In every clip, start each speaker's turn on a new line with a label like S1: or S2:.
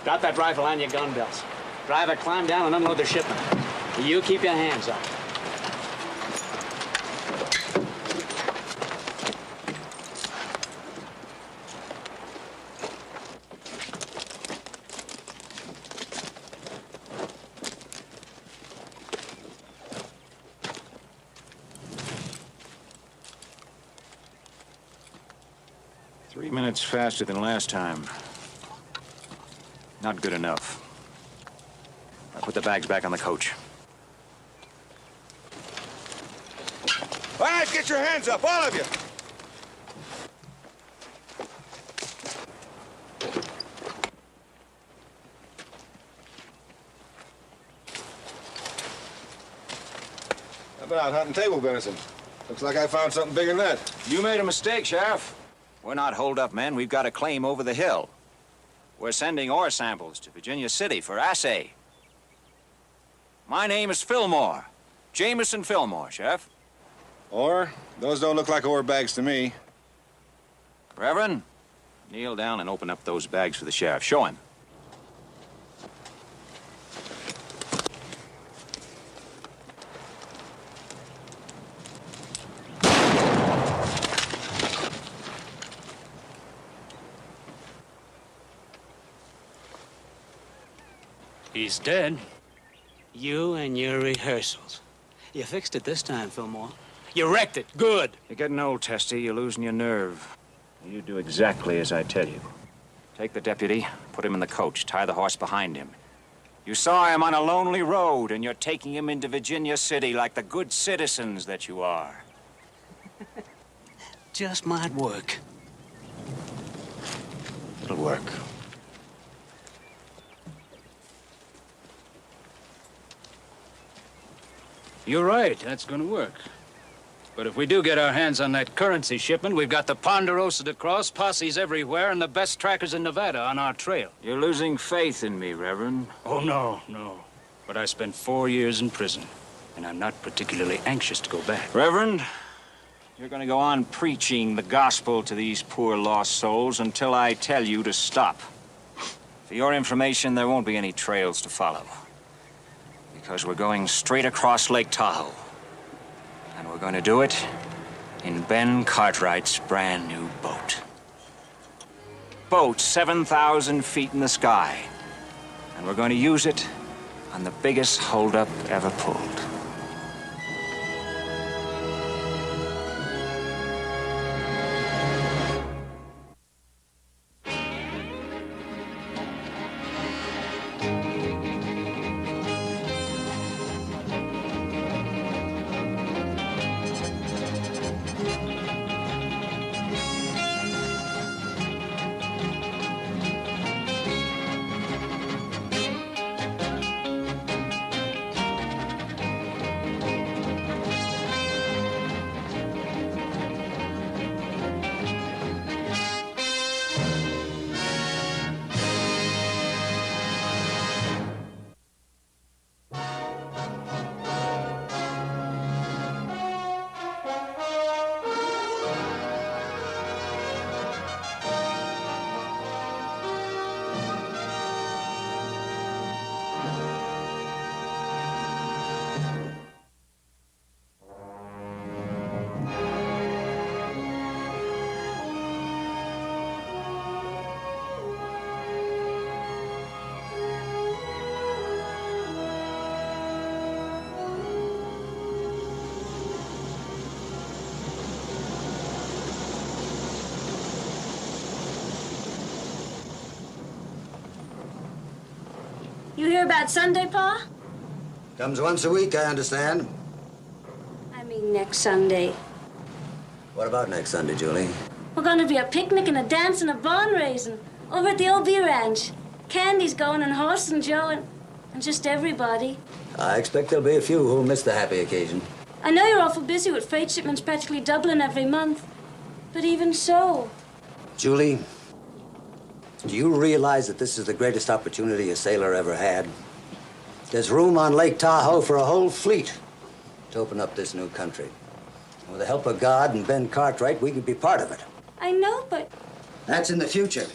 S1: Drop that rifle on your gun belts. Driver, climb down and unload the shipment. You keep your hands up.
S2: Three minutes faster than last time. Not good enough. I'll put the bags back on the coach.
S3: All right, get your hands up, all of you. I've been out hunting table venison. Looks like I found something bigger than that.
S2: You made a mistake, Sheriff. We're not hold-up men. We've got a claim over the hill. We're sending ore samples to Virginia City for assay. My name is Fillmore. Jameson Fillmore, Sheriff.
S3: Ore? Those don't look like ore bags to me.
S2: Reverend, kneel down and open up those bags for the sheriff. Show him.
S1: He's dead. You and your rehearsals. You fixed it this time, Fillmore. You wrecked it. Good.
S2: You're getting old, Testy. You're losing your nerve. You do exactly as I tell you. Take the deputy, put him in the coach, tie the horse behind him. You saw him on a lonely road, and you're taking him into Virginia City like the good citizens that you are.
S1: Just might work.
S2: It'll work.
S4: You're right, that's gonna work. But if we do get our hands on that currency shipment, we've got the Ponderosa to cross, posses everywhere, and the best trackers in Nevada on our trail.
S2: You're losing faith in me, Reverend.
S4: Oh, no. But I spent 4 years in prison, and I'm not particularly anxious to go back.
S2: Reverend, you're gonna go on preaching the gospel to these poor lost souls until I tell you to stop. For your information, there won't be any trails to follow. Because we're going straight across Lake Tahoe. And we're going to do it in Ben Cartwright's brand new boat. Boat 7,000 feet in the sky. And we're going to use it on the biggest holdup ever pulled.
S5: You hear about Sunday, Pa?
S6: Comes once a week, I understand.
S5: I mean next Sunday.
S6: What about next Sunday, Julie?
S5: We're gonna be a picnic and a dance and a barn raising over at the OB Ranch. Candy's going and Horse and Joe and just everybody.
S6: I expect there'll be a few who'll miss the happy occasion.
S5: I know you're awful busy with freight shipments practically doubling every month. But even so...
S6: Julie, do you realize that this is the greatest opportunity a sailor ever had? There's room on Lake Tahoe for a whole fleet to open up this new country. With the help of God and Ben Cartwright, we could be part of it.
S5: I know, but...
S6: That's in the future.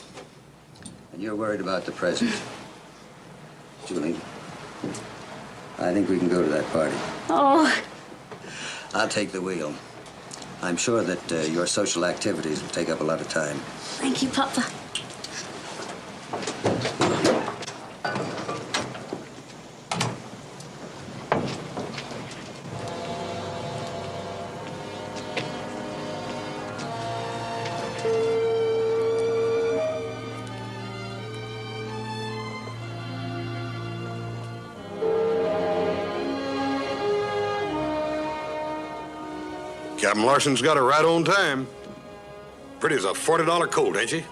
S6: And you're worried about the present. Julie, I think we can go to that party.
S5: Oh...
S6: I'll take the wheel. I'm sure that your social activities will take up a lot of time.
S5: Thank you, Papa.
S3: Captain Larson's got her right on time. Pretty as a $40 colt, ain't she?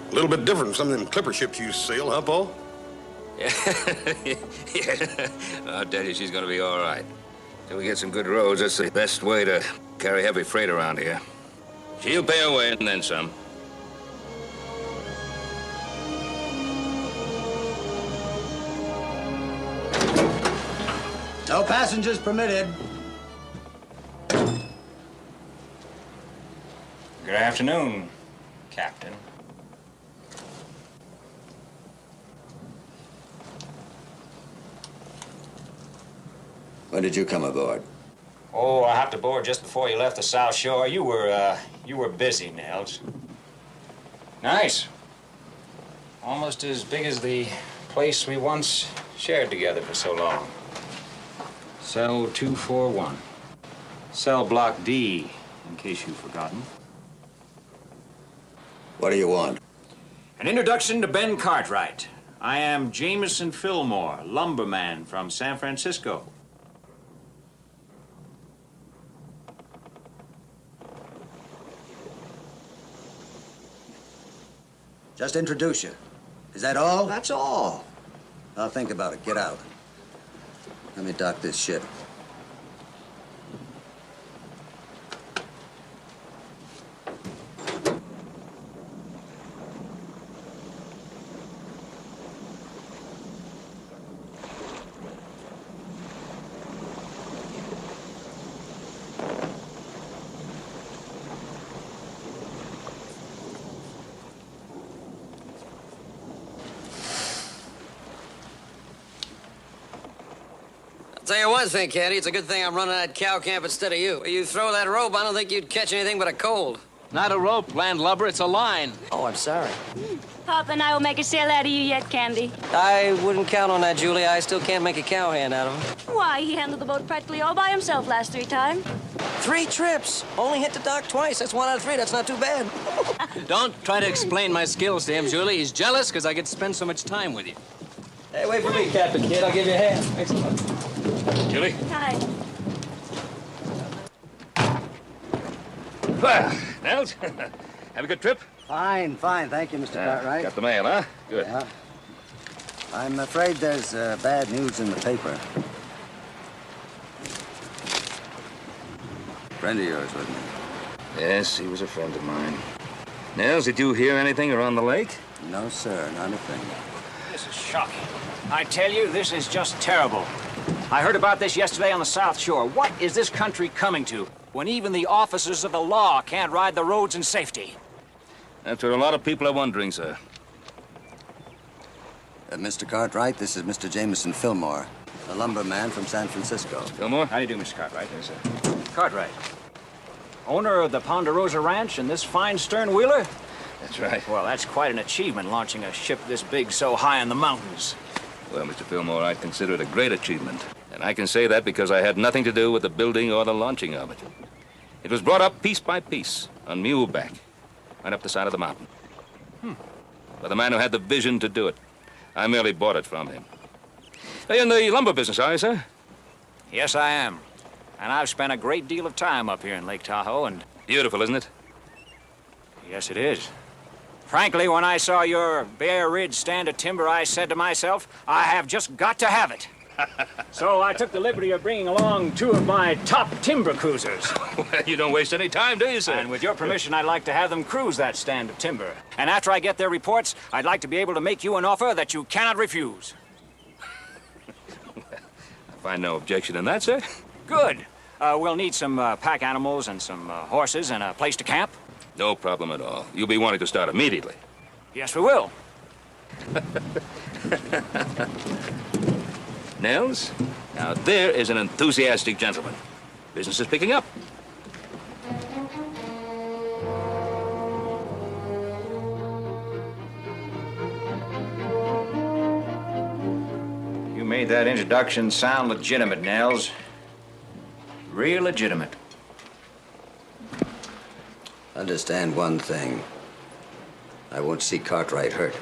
S3: A little bit different from some of them clipper ships you sail, huh, Paul?
S2: Yeah. I'll tell you, she's gonna be all right. Till we get some good roads, that's the best way to carry heavy freight around here. She'll pay her way and then some.
S6: No passengers permitted.
S2: Good afternoon, Captain.
S6: When did you come aboard?
S2: Oh, I hopped aboard just before you left the South Shore. You were busy, Nels. Nice. Almost as big as the place we once shared together for so long. Cell 241. Cell Block D, in case you've forgotten.
S6: What do you want?
S2: An introduction to Ben Cartwright. I am Jameson Fillmore, lumberman from San Francisco.
S6: Just introduce you. Is that all?
S2: That's all.
S6: I'll think about it. Get out. Let me dock this ship.
S7: Tell you one thing, Candy, it's a good thing I'm running that cow camp instead of you. You throw that rope, I don't think you'd catch anything but a cold.
S8: Not a rope, landlubber, it's a line.
S7: Oh, I'm sorry.
S5: Papa and I will make a sail out of you yet, Candy.
S7: I wouldn't count on that, Julie. I still can't make a cowhand out of him.
S5: Why, he handled the boat practically all by himself last 3 times.
S7: 3 trips. Only hit the dock twice. That's 1 out of 3. That's not too bad.
S8: Don't try to explain my skills to him, Julie. He's jealous because I get to spend so much time with you.
S7: Hey, wait for me, Captain Kid. I'll give you a hand. Excellent.
S8: Julie?
S5: Hi.
S4: Well, Nels, have a good trip?
S6: Fine, fine. Thank you, Mr. Cartwright.
S4: Got the mail, huh? Good.
S6: Yeah. I'm afraid there's bad news in the paper. Friend of yours, wasn't he?
S4: Yes, he was a friend of mine. Nels, did you hear anything around the lake?
S6: No, sir. Not a thing.
S2: This is shocking. I tell you, this is just terrible. I heard about this yesterday on the South Shore. What is this country coming to when even the officers of the law can't ride the roads in safety?
S4: That's what a lot of people are wondering, sir.
S6: Mr. Cartwright, this is Mr. Jameson Fillmore, a lumberman from San Francisco.
S4: Fillmore?
S2: How do you do, Mr. Cartwright? There's Cartwright. Owner of the Ponderosa Ranch and this fine stern-wheeler?
S4: That's right.
S2: Well, that's quite an achievement, launching a ship this big so high in the mountains.
S4: Well, Mr. Fillmore, I consider it a great achievement. And I can say that because I had nothing to do with the building or the launching of it. It was brought up piece by piece, on muleback, right up the side of the mountain.
S9: By the man who had the vision to do it. I merely bought it from him. Are you in the lumber business, are you, sir?
S2: Yes, I am. And I've spent a great deal of time up here in Lake Tahoe, and...
S9: Beautiful, isn't it?
S2: Yes, it is. Frankly, when I saw your bare ridge stand of timber, I said to myself, I have just got to have it. So I took the liberty of bringing along 2 of my top timber cruisers.
S9: Well, you don't waste any time, do you, sir?
S2: And with your permission, I'd like to have them cruise that stand of timber. And after I get their reports, I'd like to be able to make you an offer that you cannot refuse.
S9: I find no objection in that, sir.
S2: Good. We'll need some pack animals and some horses and a place to camp.
S9: No problem at all. You'll be wanting to start immediately.
S2: Yes, we will.
S9: Nels, now there is an enthusiastic gentleman. Business is picking up.
S2: You made that introduction sound legitimate, Nels. Real legitimate.
S6: Understand one thing. I won't see Cartwright hurt.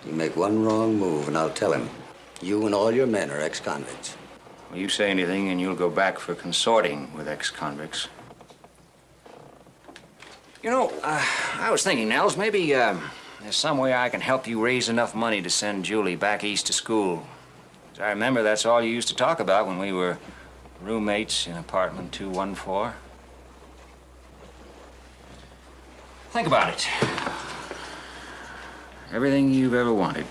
S6: You make one wrong move, and I'll tell him. You and all your men are ex-convicts.
S2: Well, you say anything, and you'll go back for consorting with ex-convicts. You know, I was thinking, Nels, maybe there's some way I can help you raise enough money to send Julie back east to school. As I remember, that's all you used to talk about when we were roommates in apartment 214. Think about it. Everything you've ever wanted.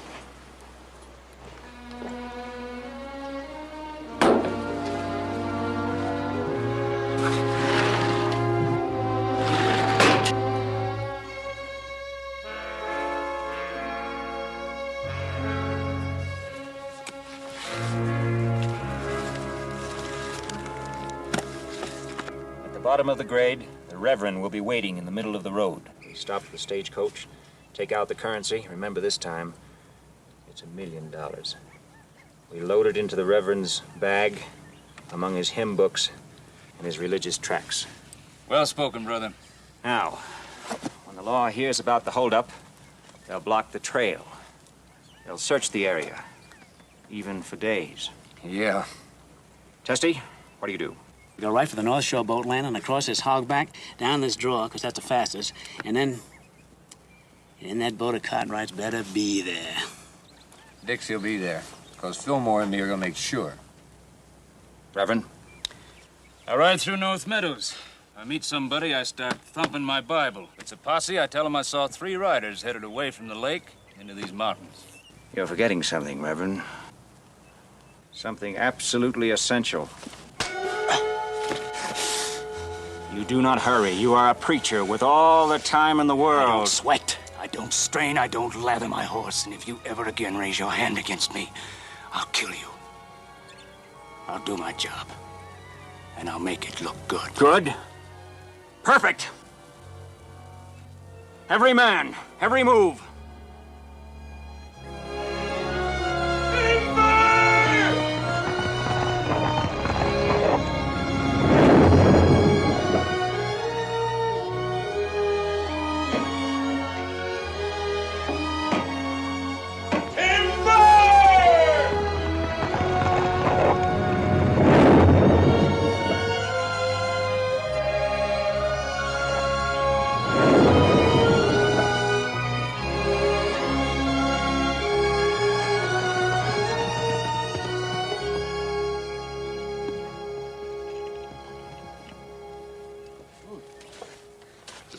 S2: At the bottom of the grade, the Reverend will be waiting in the middle of the road. We stop at the stagecoach, take out the currency. Remember, this time, it's $1 million. We load it into the Reverend's bag among his hymn books and his religious tracts.
S4: Well spoken, brother.
S2: Now, when the law hears about the holdup, they'll block the trail. They'll search the area, even for days.
S8: Yeah.
S2: Testy, what do you do?
S1: Go right for the North Shore boat landing, across this hogback, down this draw, because that's the fastest, and then that boat of Cartwright's better be there.
S8: Dixie'll be there, because Fillmore and me are gonna make sure.
S2: Reverend?
S4: I ride through North Meadows. I meet somebody, I start thumping my Bible. If it's a posse, I tell them I saw 3 riders headed away from the lake into these mountains.
S2: You're forgetting something, Reverend. Something absolutely essential. You do not hurry. You are a preacher with all the time in the world.
S1: I don't sweat, I don't strain, I don't lather my horse, and if you ever again raise your hand against me, I'll kill you. I'll do my job, and I'll make it look good.
S2: Good? Perfect. Every man, every move.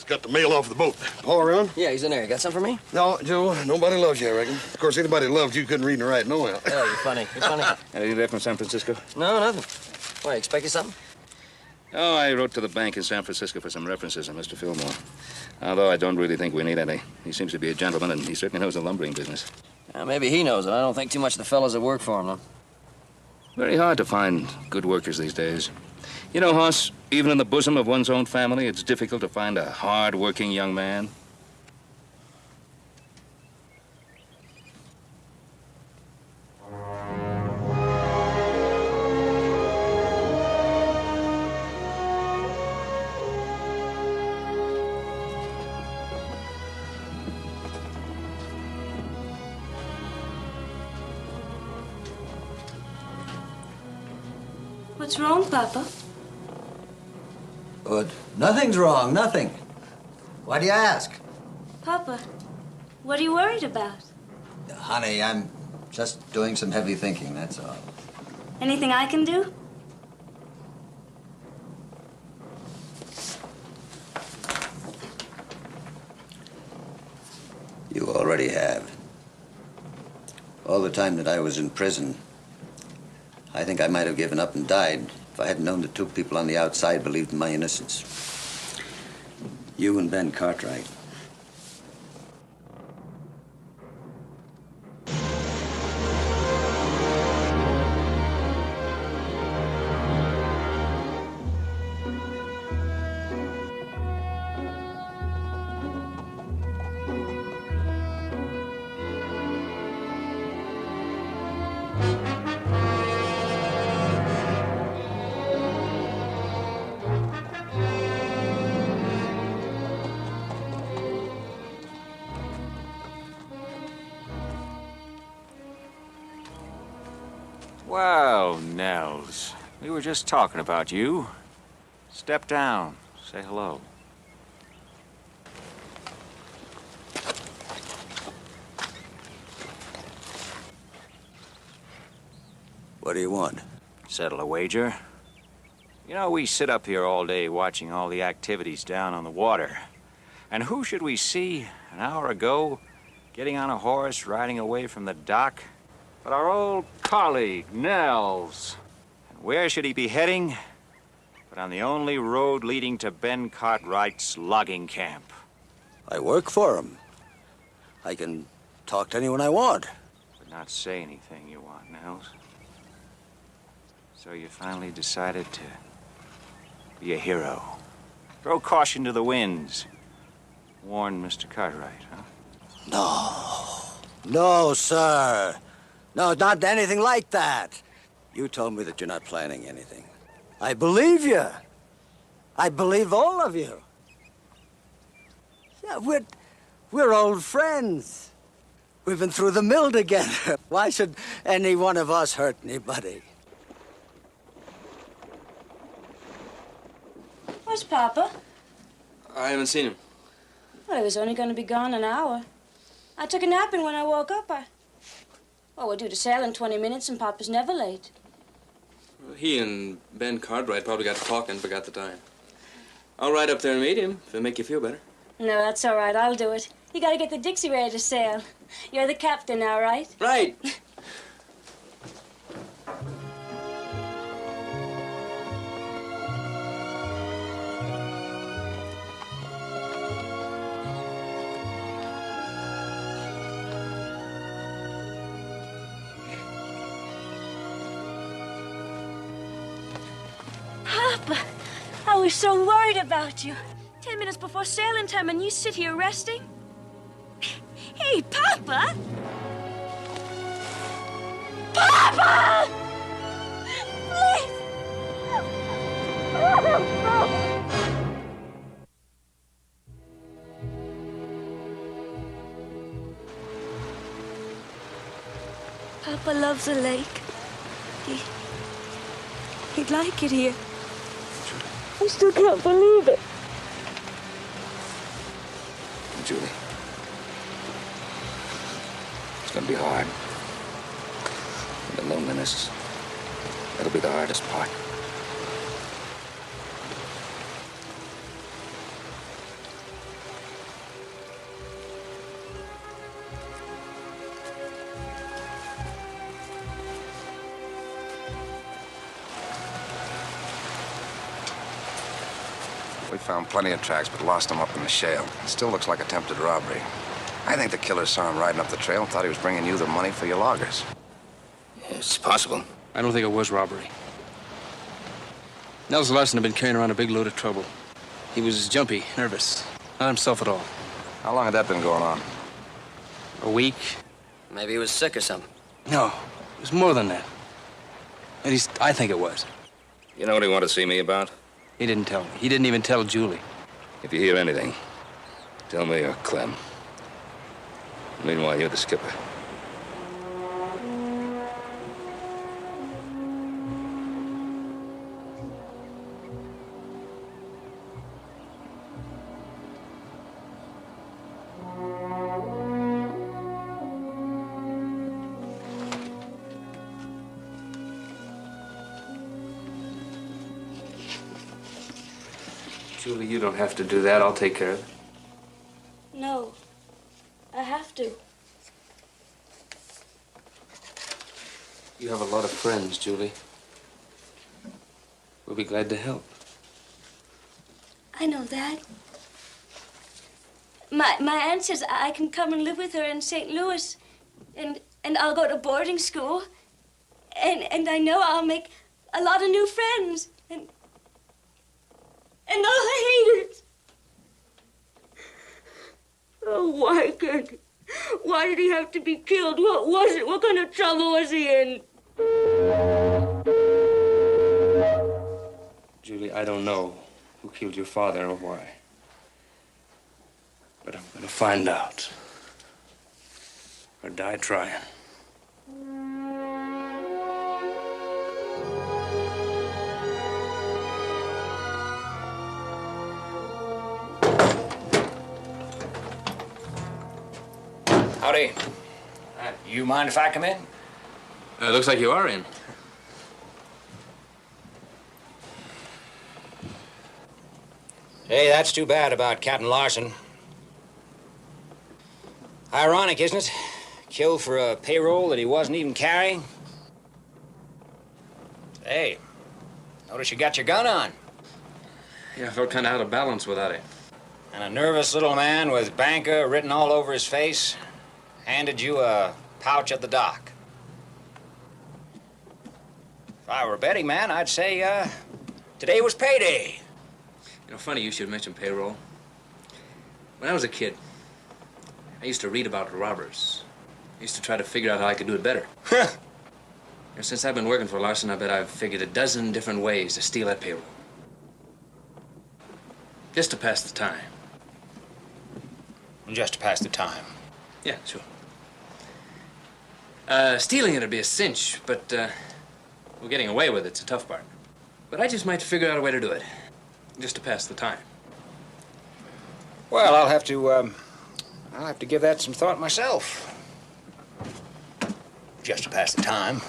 S3: Got the mail off the boat. Paul around?
S7: Yeah, he's in there. You got something for me?
S3: No, Joe, nobody loves you, I reckon. Of course, anybody who loved you couldn't read and write no how.
S7: Oh, you're funny. You're funny.
S9: You there from San Francisco?
S7: No, nothing. Why, expecting something?
S9: Oh, I wrote to the bank in San Francisco for some references on Mr. Fillmore. Although I don't really think we need any. He seems to be a gentleman, and he certainly knows the lumbering business.
S7: Maybe he knows it. I don't think too much of the fellows that work for him, though.
S9: Very hard to find good workers these days. You know, Hoss, even in the bosom of one's own family, it's difficult to find a hard-working young man.
S5: What's wrong, Papa?
S6: But nothing's wrong, nothing. Why do you ask?
S5: Papa, what are you worried about?
S6: Honey, I'm just doing some heavy thinking, that's all.
S5: Anything I can do?
S6: You already have. All the time that I was in prison, I think I might have given up and died if I hadn't known that two people on the outside believed in my innocence. You and Ben Cartwright.
S2: Well, Nels, we were just talking about you. Step down. Say hello.
S6: What do you want?
S2: Settle a wager. You know, we sit up here all day watching all the activities down on the water. And who should we see an hour ago getting on a horse riding away from the dock? But our old colleague, Nels. And where should he be heading? But on the only road leading to Ben Cartwright's logging camp.
S6: I work for him. I can talk to anyone I want.
S2: But not say anything you want, Nels. So you finally decided to be a hero. Throw caution to the winds. Warn Mr. Cartwright, huh?
S6: No, sir. No, not anything like that. You told me that you're not planning anything. I believe you. I believe all of you. Yeah, we're old friends. We've been through the mill together. Why should any one of us hurt anybody?
S5: Where's Papa?
S8: I haven't seen him.
S5: Well, he was only going to be gone an hour. I took a nap, and when I woke up, Well, we're due to sail in 20 minutes, and Papa's never late.
S8: He and Ben Cartwright probably got to talking and forgot the time. I'll ride up there and meet him if it'll make you feel better.
S5: No, that's all right. I'll do it. You got to get the Dixie ready to sail. You're the captain now, right?
S8: Right.
S5: Papa, I was so worried about you. 10 minutes before sailing time, and you sit here resting? Hey, Papa! Papa! Please! Papa loves the lake. He'd like it here. I still can't believe it.
S9: Julie. It's gonna be hard. And the loneliness, that'll be the hardest part.
S3: We found plenty of tracks, but lost them up in the shale. It still looks like attempted robbery. I think the killer saw him riding up the trail and thought he was bringing you the money for your loggers.
S9: It's possible.
S8: I don't think it was robbery. Nels Larson had been carrying around a big load of trouble. He was jumpy, nervous, not himself at all.
S3: How long had that been going on?
S8: A week?
S7: Maybe he was sick or something.
S8: No, it was more than that. At least, I think it was.
S9: You know what he wanted to see me about?
S8: He didn't tell me. He didn't even tell Julie.
S9: If you hear anything, tell me or Clem. Meanwhile, you're the skipper.
S8: Julie, you don't have to do that. I'll take care of it.
S5: No, I have to.
S8: You have a lot of friends, Julie. We'll be glad to help.
S5: I know that. My aunt says I can come and live with her in St. Louis, and I'll go to boarding school, and I know I'll make a lot of new friends, and all the haters. Oh, why did he have to be killed? What was it? What kind of trouble was he in?
S8: Julie, I don't know who killed your father or why. But I'm gonna find out. Or die trying.
S2: Howdy. You mind if I come in?
S8: Looks like you are in.
S2: Hey, that's too bad about Captain Larson. Ironic, isn't it? Killed for a payroll that he wasn't even carrying. Hey, notice you got your gun on.
S8: Yeah, I felt kind of out of balance without it.
S2: And a nervous little man with banker written all over his face handed you a pouch at the dock. If I were a betting man, I'd say today was payday.
S8: You know, funny you should mention payroll. When I was a kid, I used to read about robbers. I used to try to figure out how I could do it better. You know, since I've been working for Larson, I bet I've figured a dozen different ways to steal that payroll. Just to pass the time.
S2: Just to pass the time.
S8: Yeah, sure. Stealing it'd be a cinch, but well, getting away with it's a tough part. But I just might figure out a way to do it, just to pass the time.
S2: Well, I'll have to give that some thought myself. Just to pass the time.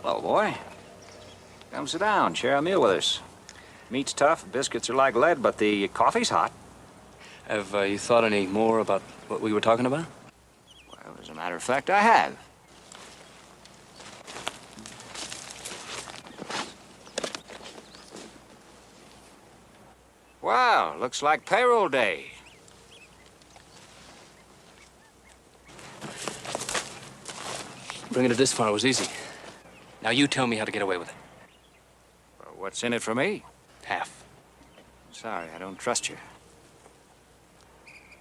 S2: Hello, boy. Come sit down, share a meal with us. Meat's tough, biscuits are like lead, but the coffee's hot.
S8: Have you thought any more about what we were talking about?
S2: Well, as a matter of fact, I have. Wow, looks like payroll day.
S8: Bringing it this far was easy. Now you tell me how to get away with it.
S2: Well, what's in it for me?
S8: Half.
S2: Sorry, I don't trust you.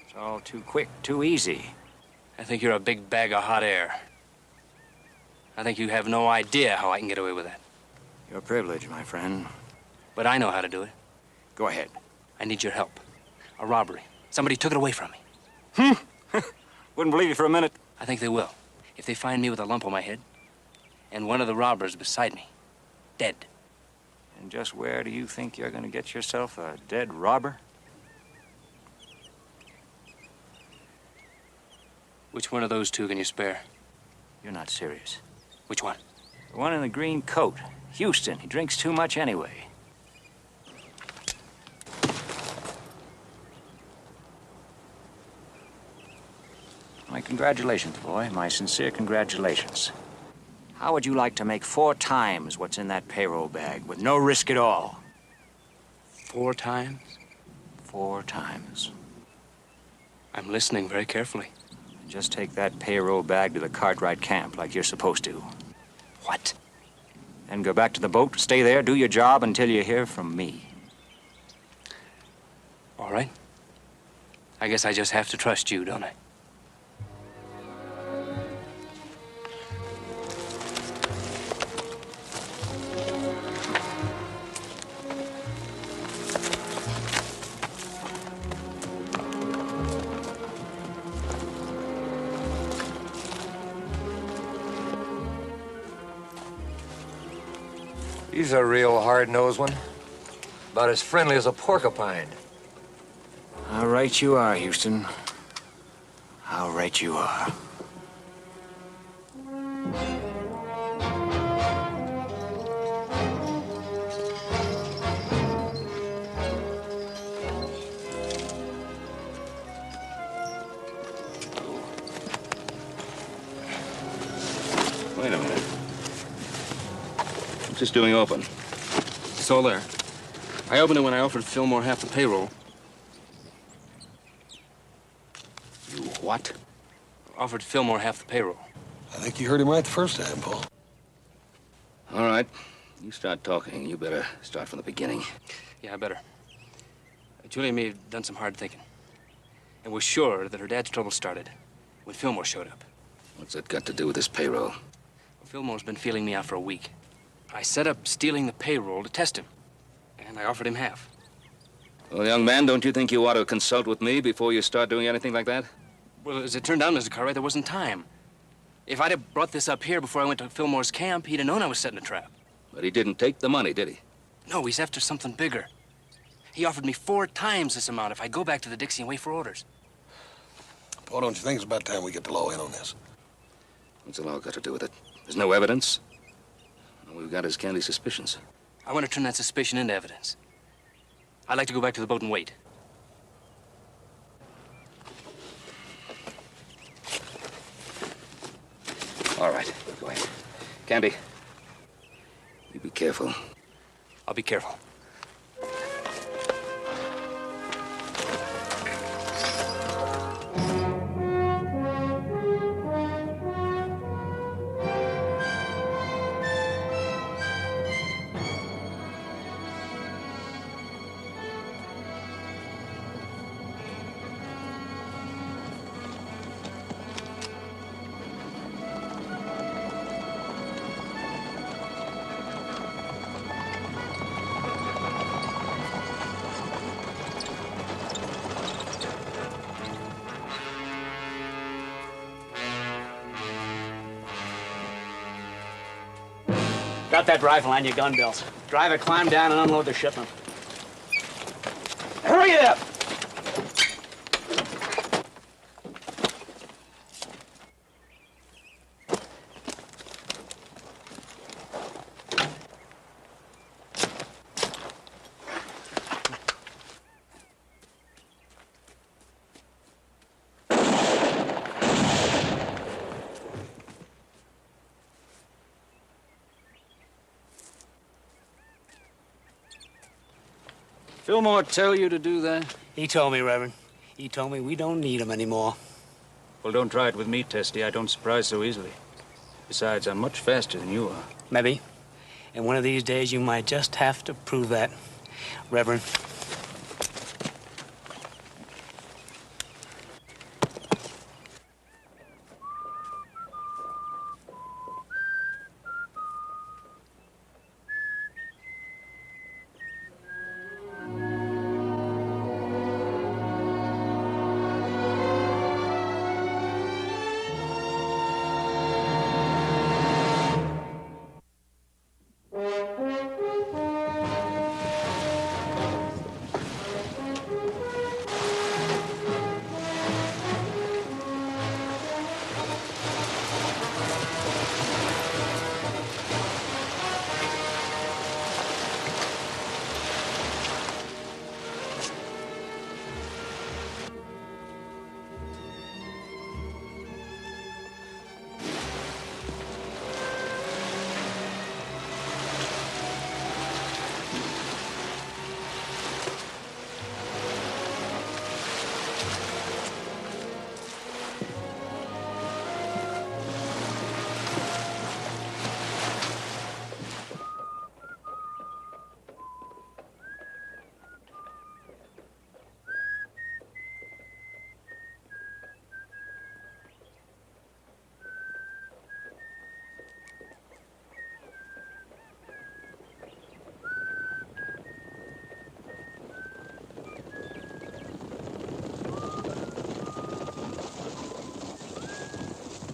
S2: It's all too quick, too easy.
S8: I think you're a big bag of hot air. I think you have no idea how I can get away with that.
S2: Your privilege, my friend.
S8: But I know how to do it.
S2: Go ahead.
S8: I need your help. A robbery. Somebody took it away from me.
S2: Wouldn't believe you for a minute.
S8: I think they will. If they find me with a lump on my head, and one of the robbers beside me, dead.
S2: And just where do you think you're going to get yourself a dead robber?
S8: Which one of those two can you spare?
S2: You're not serious.
S8: Which one?
S2: The one in the green coat. Houston. He drinks too much anyway. My congratulations, boy. My sincere congratulations. How would you like to make 4 times what's in that payroll bag with no risk at all?
S8: 4 times?
S2: 4 times.
S8: I'm listening very carefully.
S2: Just take that payroll bag to the Cartwright camp like you're supposed to.
S8: What?
S2: Then go back to the boat, stay there, do your job until you hear from me.
S8: All right. I guess I just have to trust you, don't I?
S10: He's a real hard-nosed one. About as friendly as a porcupine.
S2: How right you are, Houston. How right you are.
S9: Wait a minute. What's this doing open?
S11: It's all there. I opened it when I offered Fillmore half the payroll.
S9: You what?
S11: Offered Fillmore half the payroll.
S12: I think you heard him right the first time, Paul.
S9: All right. You start talking. You better start from the beginning.
S11: Yeah, I better. Julie and me have done some hard thinking. And we're sure that her dad's trouble started when Fillmore showed up.
S9: What's that got to do with this payroll?
S11: Fillmore's been feeling me out for a week. I set up stealing the payroll to test him. And I offered him half.
S9: Well, young man, don't you think you ought to consult with me before you start doing anything like that?
S11: Well, as it turned out, Mr. Cartwright, there wasn't time. If I'd have brought this up here before I went to Fillmore's camp, he'd have known I was setting a trap.
S9: But he didn't take the money, did he?
S11: No, he's after something bigger. He offered me 4 times this amount if I go back to the Dixie and wait for orders.
S12: Paul, don't you think it's about time we get the law in on this?
S9: What's the law got to do with it? There's no evidence. All we've got is Candy's suspicions.
S11: I want to turn that suspicion into evidence. I'd like to go back to the boat and wait.
S9: All right, go ahead. Candy, you be careful.
S11: I'll be careful.
S1: Got that rifle on your gun belts. Driver, climb down and unload the shipment. Hurry it up!
S4: Fillmore tell you to do that?
S1: He told me, Reverend. He told me we don't need him anymore.
S4: Well, don't try it with me, Testy. I don't surprise so easily. Besides, I'm much faster than you are.
S1: Maybe. And one of these days you might just have to prove that, Reverend.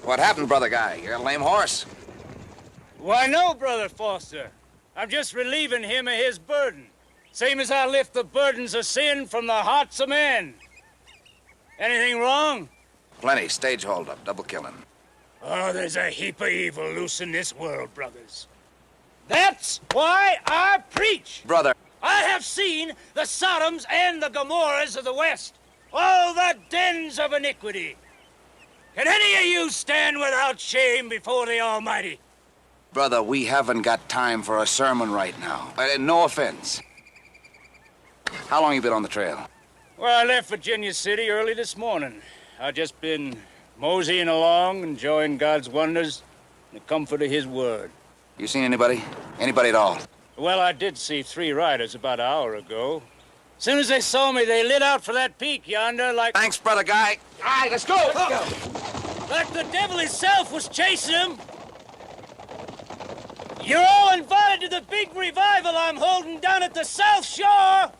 S3: What happened, brother guy? You're a lame horse.
S1: Why, no, Brother Foster.
S4: I'm just relieving him of his burden. Same as I lift the burdens of sin from the hearts of men. Anything wrong?
S3: Plenty. Stage holdup. Double killing.
S4: Oh, there's a heap of evil loose in this world, brothers. That's why I preach.
S3: Brother.
S4: I have seen the Sodoms and the Gomorrahs of the West. All the dens of iniquity. Can any of you stand without shame before the Almighty?
S3: Brother, we haven't got time for a sermon right now. No offense. How long you been on the trail?
S4: Well, I left Virginia City early this morning. I've just been moseying along, enjoying God's wonders and the comfort of His Word.
S3: You seen anybody? Anybody at all?
S4: Well, I did see 3 riders about an hour ago. As soon as they saw me, they lit out for that peak yonder like...
S3: Thanks, brother guy.
S4: All right, let's go. Let's go. Like the devil himself was chasing them. You're all invited to the big revival I'm holding down at the South Shore.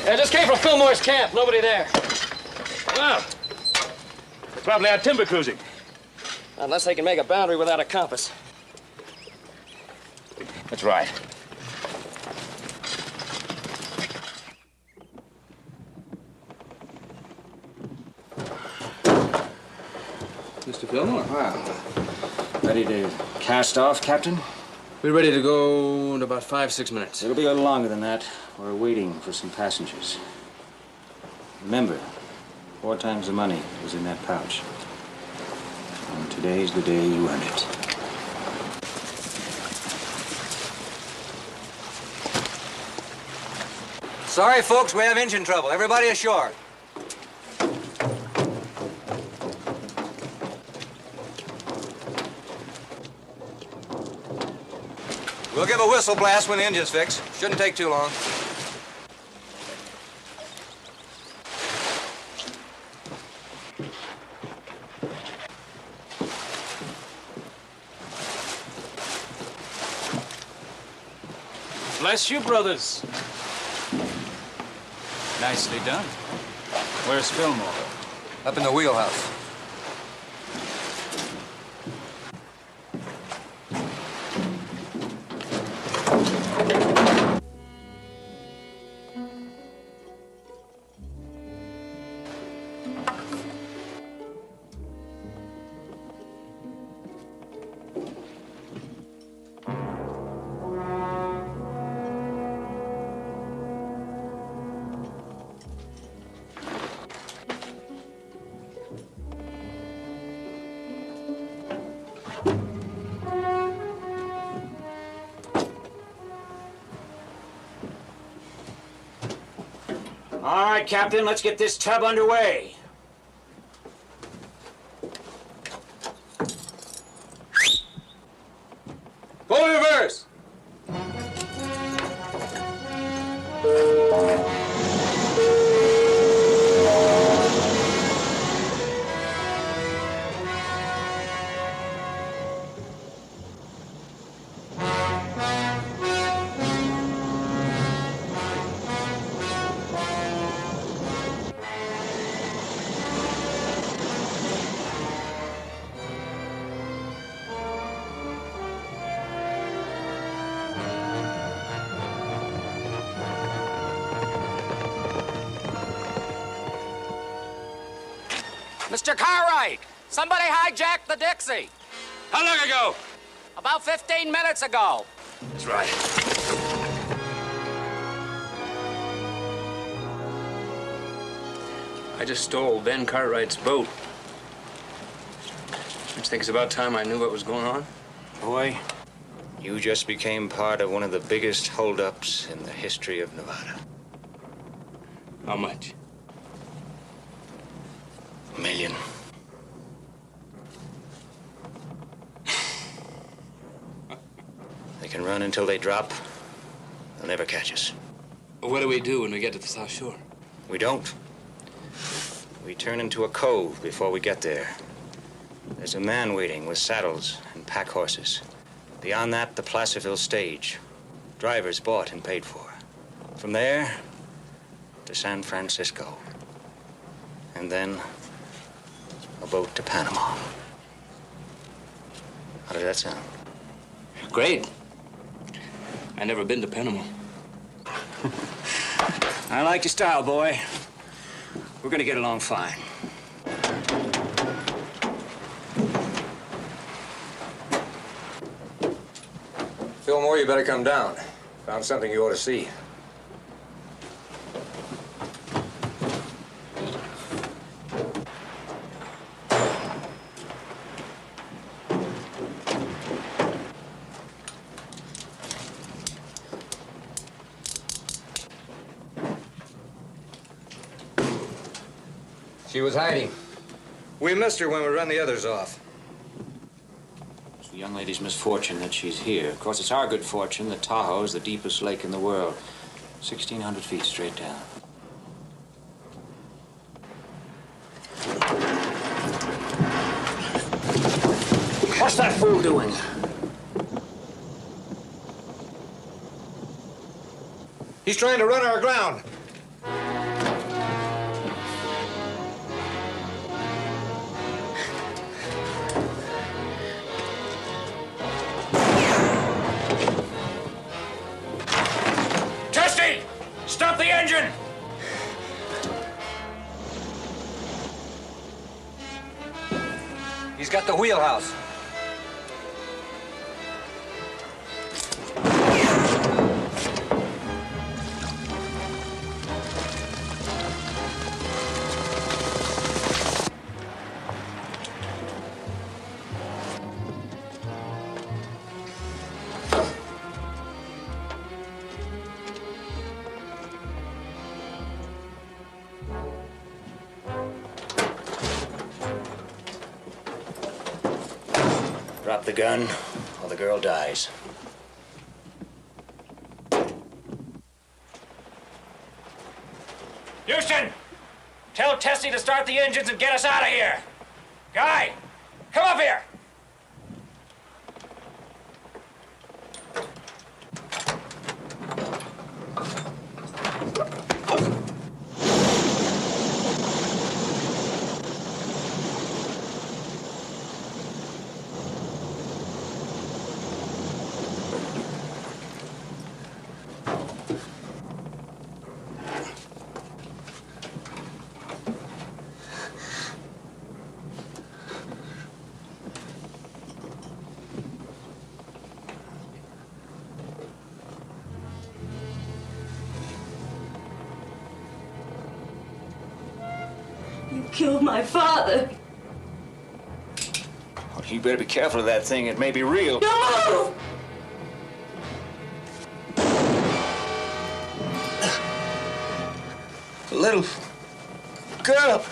S11: I just came from Fillmore's camp. Nobody there.
S9: Well, they're probably out timber cruising.
S11: Unless they can make a boundary without a compass.
S9: That's right.
S11: Mr. Fillmore.
S2: Well, ready to cast off, Captain?
S11: We're ready to go in about 5-6 minutes.
S2: It'll be a little longer than that. We're waiting for some passengers. Remember, 4 times the money was in that pouch. And today's the day you earn it.
S10: Sorry, folks, we have engine trouble. Everybody ashore. We'll give a whistle blast when the engine's fixed. Shouldn't take too long.
S4: Bless you, brothers. Nicely done. Where's Fillmore?
S10: Up in the wheelhouse.
S2: All right, Captain, let's get this tub underway.
S11: Full reverse!
S7: Mr. Cartwright, somebody hijacked the Dixie.
S9: How long ago?
S7: About 15 minutes ago.
S9: That's right.
S11: I just stole Ben Cartwright's boat. I think it's about time I knew what was going on.
S2: Boy, you just became part of one of the biggest holdups in the history of Nevada.
S11: How much?
S2: $1 million. They can run until they drop. They'll never catch us.
S11: Well, what do we do when we get to the South Shore?
S2: We don't. We turn into a cove before we get there. There's a man waiting with saddles and pack horses. Beyond that, the Placerville stage. Drivers bought and paid for. From there, to San Francisco. And then, a boat to Panama. How does that sound?
S11: Great. I never been to Panama.
S2: I like your style, boy. We're gonna get along fine.
S10: Fillmore, you better come down. Found something you ought to see. She was hiding. We missed her when we run the others off.
S2: It's the young lady's misfortune that she's here. Of course, it's our good fortune that Tahoe is the deepest lake in the world. 1,600 feet straight down.
S1: What's that fool doing?
S10: He's trying to run our aground.
S2: Stop the engine!
S10: He's got the wheelhouse.
S2: Drop the gun, or the girl dies. Houston! Tell Tessie to start the engines and get us out of here! Guy! Come up here!
S5: You killed my father.
S2: Well, you better be careful of that thing. It may be real.
S5: Don't move!
S2: Little girl.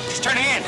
S2: She's turning in.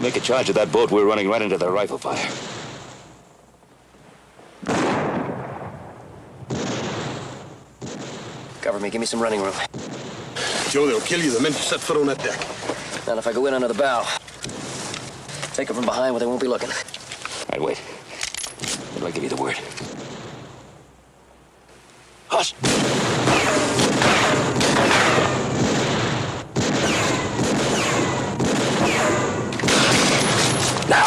S9: Make a charge of that boat, we're running right into their rifle fire.
S7: Cover me. Give me some running room.
S12: Joe, they'll kill you the minute you set foot on that deck.
S7: And if I go in under the bow, take her from behind where they won't be looking.
S9: All right, wait. Until I give you the word. Hush! Now!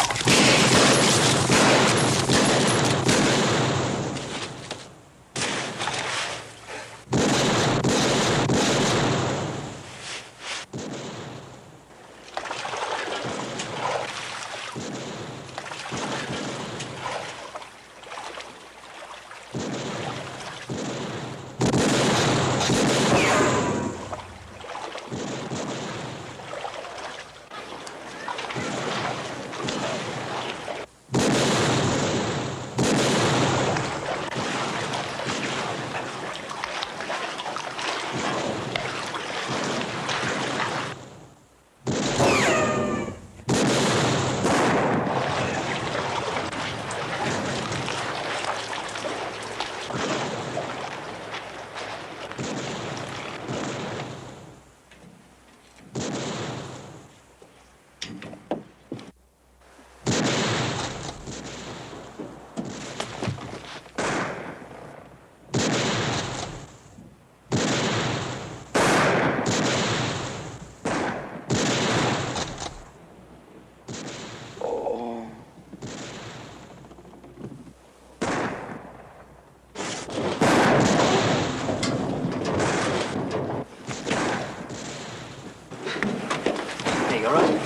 S7: Hey, all right?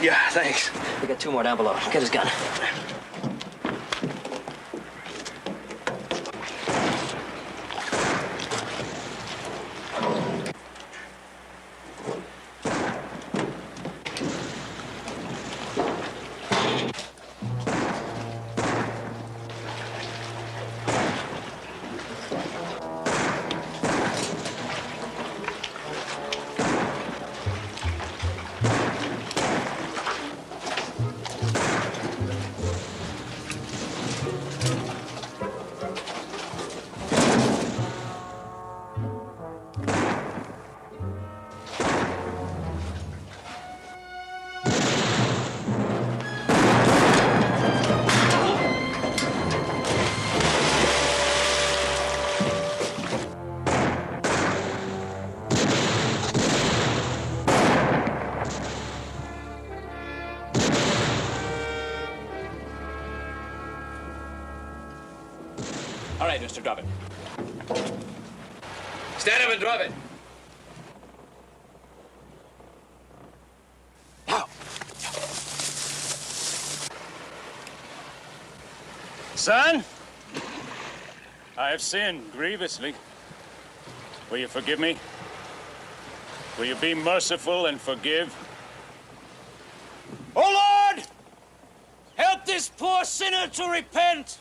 S11: Yeah, thanks.
S7: We got two more down below. Get his gun.
S11: All right, mister, drop it. Stand up and drop it.
S1: Now. Son, I have sinned grievously. Will you forgive me? Will you be merciful and forgive?
S4: Oh, Lord! Help this poor sinner to repent.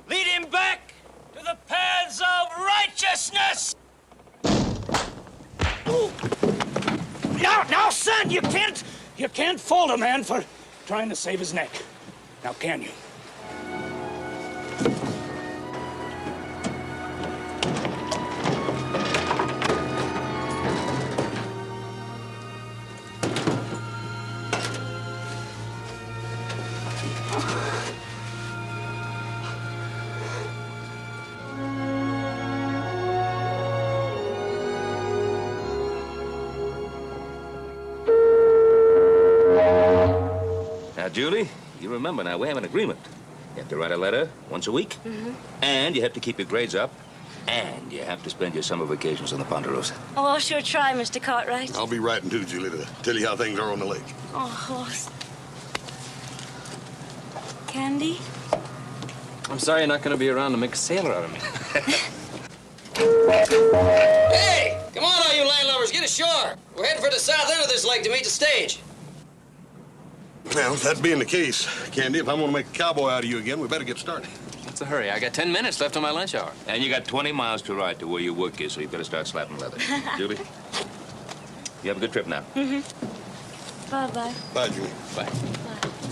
S4: Lead him back to the paths of righteousness.
S1: Now, son, you can't fault a man for trying to save his neck. Now, can you?
S9: Now, Julie, you remember now, we have an agreement. You have to write a letter once a week, and you have to keep your grades up And you have to spend your summer vacations on the Ponderosa.
S5: Oh, I'll sure try, Mr. Cartwright.
S12: I'll be writing too, Julie, to tell you how things are on the lake.
S5: Oh, horse. Candy?
S11: I'm sorry you're not going to be around to make a sailor out of me.
S7: Hey! Come on, all you landlubbers, get ashore. We're heading for the south end of this lake to meet the stage.
S12: Well, that being the case, Candy, if I'm going to make a cowboy out of you again, we better get started.
S11: What's the hurry? I got 10 minutes left on my lunch hour.
S9: And you got 20 miles to ride to where your work is, so you better start slapping leather. Julie, you have a good trip now.
S5: Mm-hmm. Bye-bye.
S12: Bye, Julie.
S11: Bye.
S5: Bye.